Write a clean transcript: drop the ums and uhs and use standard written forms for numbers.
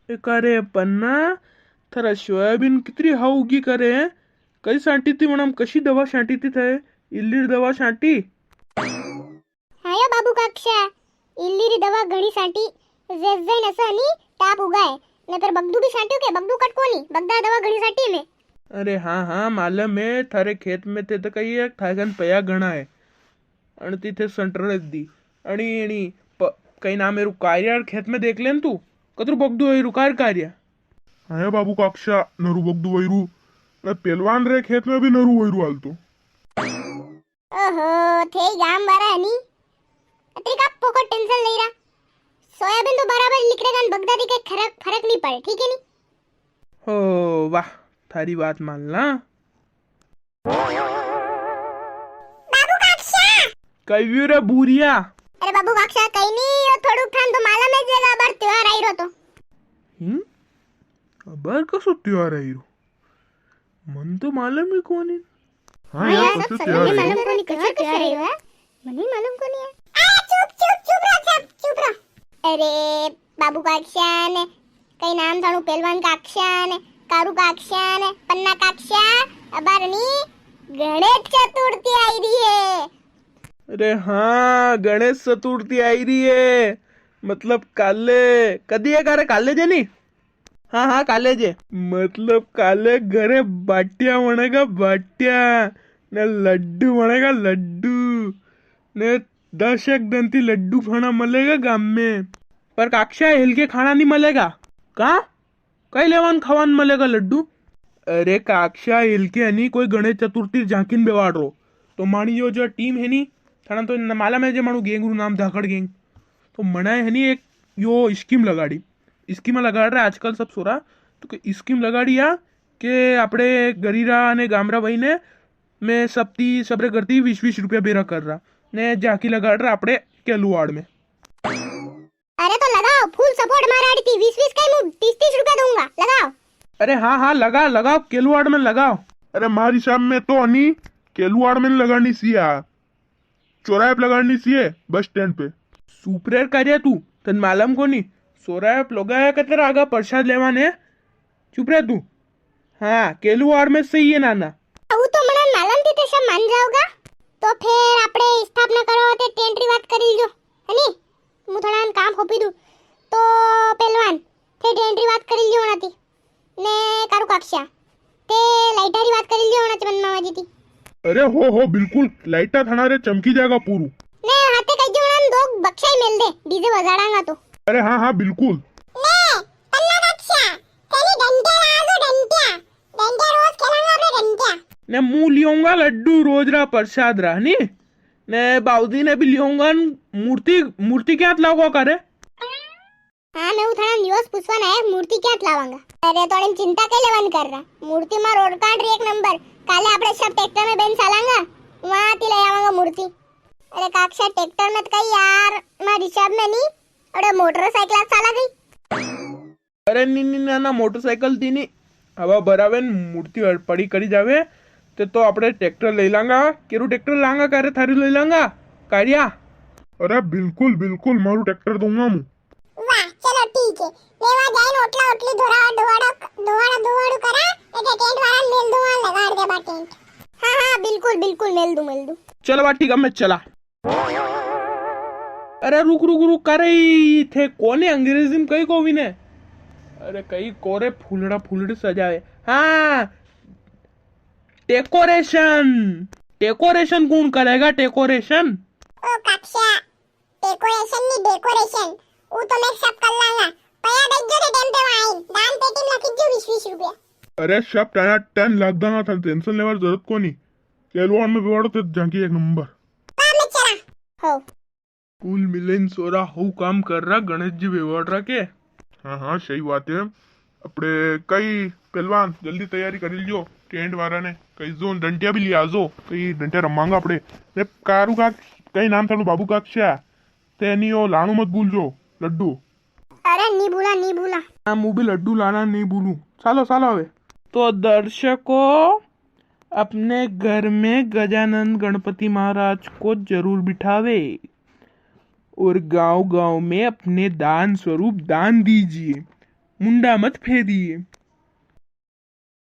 करे पन्ना थरा सोयाबीन कितरी हावगी करे कई सांटी ती म्हणम कशी दवा शांटी ती थाय इल्लीर दवा शांटी हायो बाबू काक्षा इल्लीरी दवा घणी साटी जेस जैन असं आणि ताप उगाय नंतर बगदू भी साट्यो के बगदू कटकोनी बगदा दवा घणी साटी में। अरे हाँ हाँ मालूम है थारे खेत में ते तर काही एक थायगन पया घणा आहे आणि तिथे संटरच दी आणि काही नाम एरू कार्य खेत में देख लेन तू कतरू बगदू एरू कार्य हाँ बाबू काक्षा नरू बगदू वैरू न पहलवान रे खेत में भी नरू वैरू आलतो। ओहो थे गाम बारा हनी अत्री का पोको टेंशन ले रहा सोयाबीन तो बराबर निकलेगा न बगदा दी के फरक नहीं पड़े ठीक है नी। हो वाह थारी बात मानला बाबू काक्षा कई रे बुरिया अरे बाबू काक्षा कई नहीं थोड़ू ठान तो माला में जगह बार त्योहार आई रो तो अबर कसो त्योहार आई रो मन तो मालूम ही कोनी हाँ यार कसो तैयार है मालूम कोनी कसो त्योहार आई रो मनी मालूम कोनी है आ चुप रहो अरे बाबू काक्षा ने कई नाम थाणु पहलवान काक्षा ने कारू काक्षा ने पन्ना काक्षा अबारनी गणेश चतुर्थी आई रही है। अरे हाँ गणेश चतुर्थी आई रही है मतलब काले कदी है कारे काले जे नी हाँ हाँ काले जे मतलब काले घरे बाटिया बनेगा बाटिया ने लड्डू बनेगा लड्डू ने 10 दंती लड्डू खाना मिलेगा गांव में पर काक्षा हिल के खाना नहीं मिलेगा का कई लेवान खावान मिलेगा लड्डू अरे काक्षा हिल के हनी कोई गणेश चतुर्थी झांकीन बेवाड़ रो तो मानी जो टीम है नी थाना तो माला में जे मानू गेंग नाम धाकड़ गेंग तो मनाए है नी एक यो स्कीम लगाड़ी स्कीम लगाड़ रहा आजकल सब सोरा तो स्कीम लगाड़ी आ के આપણે ગરીરા અને ગામરા ભાઈને મેં સબરે કરતી 20-20 રૂપિયા બેરા કર रहा ने झांकी लगाड़ रहा આપણે કેલુવાડ में। अरे तो लगाओ फुल सपोर्ट मारा थी 20-20 का ही 30-30 रुपया दूंगा लगाओ। अरे हाँ हाँ लगाओ केलुवाड़ में लगाओ। अरे मारी शाम में तो अनी केलुवाड़ में लगानी सिया चौराहे पे लगानी सिए बस स्टैंड पे सुपरेर कार्य तू तन मालूम को नहीं सोराय लोगा है कतर आगा प्रसाद लेवाने चुप रह तू हाँ केलुवाड़ में सही है नाना वो तो મને માલમ થી તે सब मान जाओगा तो फिर આપણે સ્થાપના કરવા તે ટેન્ટરી વાત કરી લ્યો હની હું થોડાન કામ હોપી દઉં તો પહેલવાન તે ટેન્ટરી વાત કરી લ્યો હોણાથી ને કારુ કાક્ષા તે લાઈટારી વાત કરી લ્યો હોણા ચમન માવાજી થી अरे हो बिल्कुल लाइटा थाना रे चमकी जाएगा पूरू ने हाथे कई जोड़न दो बक्साई मेल दे डीजे बजाड़ांगा तो अरे हाँ बिल्कुल ने पन्ना काक्षा तेरी डंडे लागो डंडिया डंडे रोज खेलांगा अपने डंडिया ने मुंह लियोंगा लड्डू रोज रा प्रसाद रा नी ने बाउदी ने भी लियोंगा मूर्ति क्या लाओगा करे हाँ मैं थोड़ा न्यूज़ पूछवाना है मूर्ति क्या लावांगा अरे थोड़ी चिंता के लेवन कर रहा मूर्ति में रोड कांट्री एक नंबर काले आपड़े सब ट्रैक्टर में बेन सालांगा वहां ती ले आवांगा मूर्ति। अरे काक्षा ट्रैक्टर में कई यार मैं रिशब में नहीं अरे मोटरसाइकिल साला गई अरे नी ना मोटरसाइकिल थी नी हवा बरावे मूर्ति पड़ी करी जावे तो આપણે ટ્રેક્ટર લઈ લાંગા કેરું ટ્રેક્ટર લાંગા કારે થારી લઈ લાંગા કારિયા अरे बिल्कुल मारू ट्रैक्टर दूंगा मु वाह चलो ठीक है लेवा जाइन ओटला ओटली दोवाड़ा करा એટલે ટેન્ટ વાળા મેલ दूंगा लगाड़ दे बा टेंट हां बिल्कुल मेल दूं चल बा ठीक है मैं चला अरे रुक करे थे कोने अंग्रेजी में कई कोवी ने अरे कई कोरे फूलड़ी सजावे हाँ डेकोरेशन कौन करेगा डेकोरेशन ओ काक्षा डेकोरेशन नहीं डेकोरेशन वो तो मैं सब कर लांगा पया देख जो टेम पे आई दान पेटी में लखी जो 20-20 रुपया अरे सब टाना 10 लाख दाना था टेंशन लेवर जरूरत को नहीं केलवाड़ में बेवाड़ो तो झांकी एक नंबर मैं चला हो कुल मिलन सोरा हु काम कर रहा गणेश जी बेवाड़ रहा के हाँ सही बात है अपने कई पहलवान जल्दी तैयारी कर लियो टेंट वाला ने कई जो डंटिया भी लिया जो कई डंटिया रमांगा अपने ने कारू का कई नाम था बाबू काक्षा तेनी ओ लाणू मत भूल जो लड्डू अरे नहीं भूला हाँ मुँह भी लड्डू लाना नहीं भूलू चलो हवे तो दर्शकों अपने घर में गजानन गणपति महाराज को जरूर बिठावे और गांव-गांव में अपने दान स्वरूप दान दीजिए मुंडा मत फेरिए।